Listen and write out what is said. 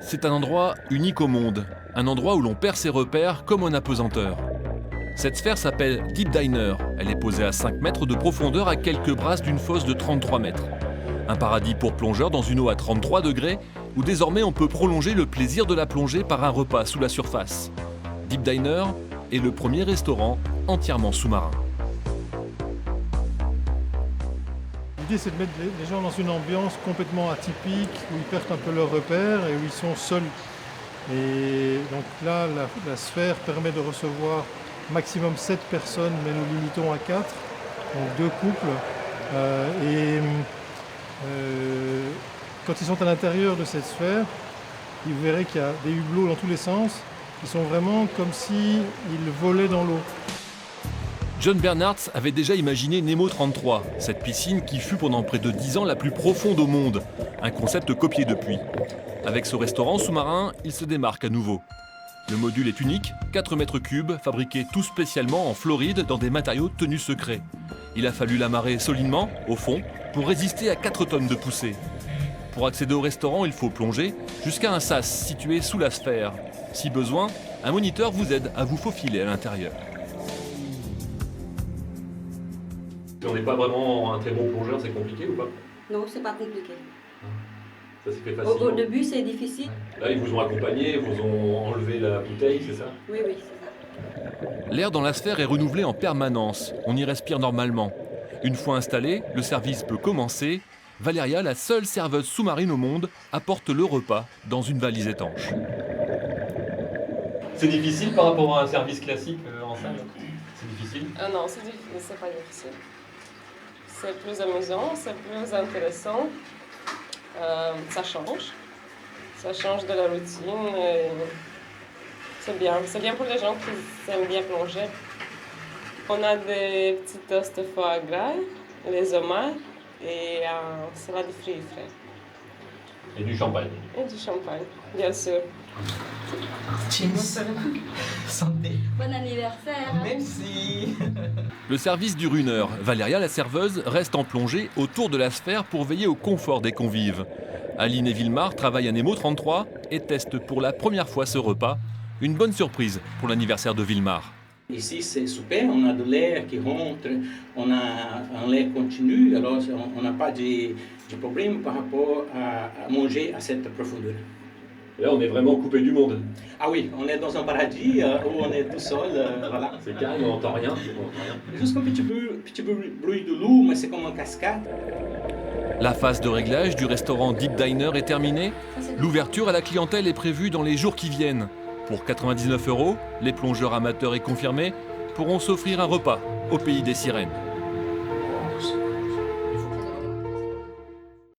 C'est un endroit unique au monde, un endroit où l'on perd ses repères comme en apesanteur. Cette sphère s'appelle Deep Diner. Elle est posée à 5 mètres de profondeur à quelques brasses d'une fosse de 33 mètres. Un paradis pour plongeurs dans une eau à 33 degrés où désormais on peut prolonger le plaisir de la plongée par un repas sous la surface. Deep Diner est le premier restaurant entièrement sous-marin. L'idée, c'est de mettre les gens dans une ambiance complètement atypique, où ils perdent un peu leurs repères et où ils sont seuls. Et donc là, la sphère permet de recevoir maximum 7 personnes, mais nous limitons à 4, donc 2 couples. Quand ils sont à l'intérieur de cette sphère, vous verrez qu'il y a des hublots dans tous les sens, qui sont vraiment comme s'ils volaient dans l'eau. John Bernards avait déjà imaginé Nemo 33, cette piscine qui fut pendant près de 10 ans la plus profonde au monde, un concept copié depuis. Avec ce restaurant sous-marin, il se démarque à nouveau. Le module est unique, 4 mètres cubes, fabriqués tout spécialement en Floride dans des matériaux tenus secrets. Il a fallu l'amarrer solidement, au fond, pour résister à 4 tonnes de poussée. Pour accéder au restaurant, il faut plonger jusqu'à un sas situé sous la sphère. Si besoin, un moniteur vous aide à vous faufiler à l'intérieur. Si on n'est pas vraiment un très bon plongeur, c'est compliqué ou pas? Non, c'est pas compliqué. Ça s'est fait facilement. Au début, c'est difficile. Là, ils vous ont accompagné, ils vous ont enlevé la bouteille, c'est ça? Oui, c'est ça. L'air dans la sphère est renouvelé en permanence. On y respire normalement. Une fois installé, le service peut commencer. Valeria, la seule serveuse sous-marine au monde, apporte le repas dans une valise étanche. C'est difficile par rapport à un service classique en salle? C'est difficile? Non, c'est pas difficile. C'est plus amusant, c'est plus intéressant. Ça change de la routine. C'est bien pour les gens qui aiment bien plonger. On a des petits toasts de foie gras, les homards et salade de fruits frais. Et du champagne? Et du champagne, bien sûr. Cheers. Santé. Bon anniversaire. Merci. Le service dure 1 heure. Valeria, la serveuse, reste en plongée autour de la sphère pour veiller au confort des convives. Aline et Villemar travaillent à Nemo 33 et testent pour la première fois ce repas. Une bonne surprise pour l'anniversaire de Villemar. Ici, c'est super, on a de l'air qui rentre, on a un air continu, alors on n'a pas de problème par rapport à manger à cette profondeur. Là, on est vraiment coupé du monde. Ah oui, on est dans un paradis où on est tout seul, voilà. C'est calme, on n'entend rien. Juste un petit bruit de l'eau, mais c'est comme une cascade. La phase de réglage du restaurant Deep Diner est terminée. L'ouverture à la clientèle est prévue dans les jours qui viennent. Pour 99 €, les plongeurs amateurs et confirmés pourront s'offrir un repas au pays des sirènes.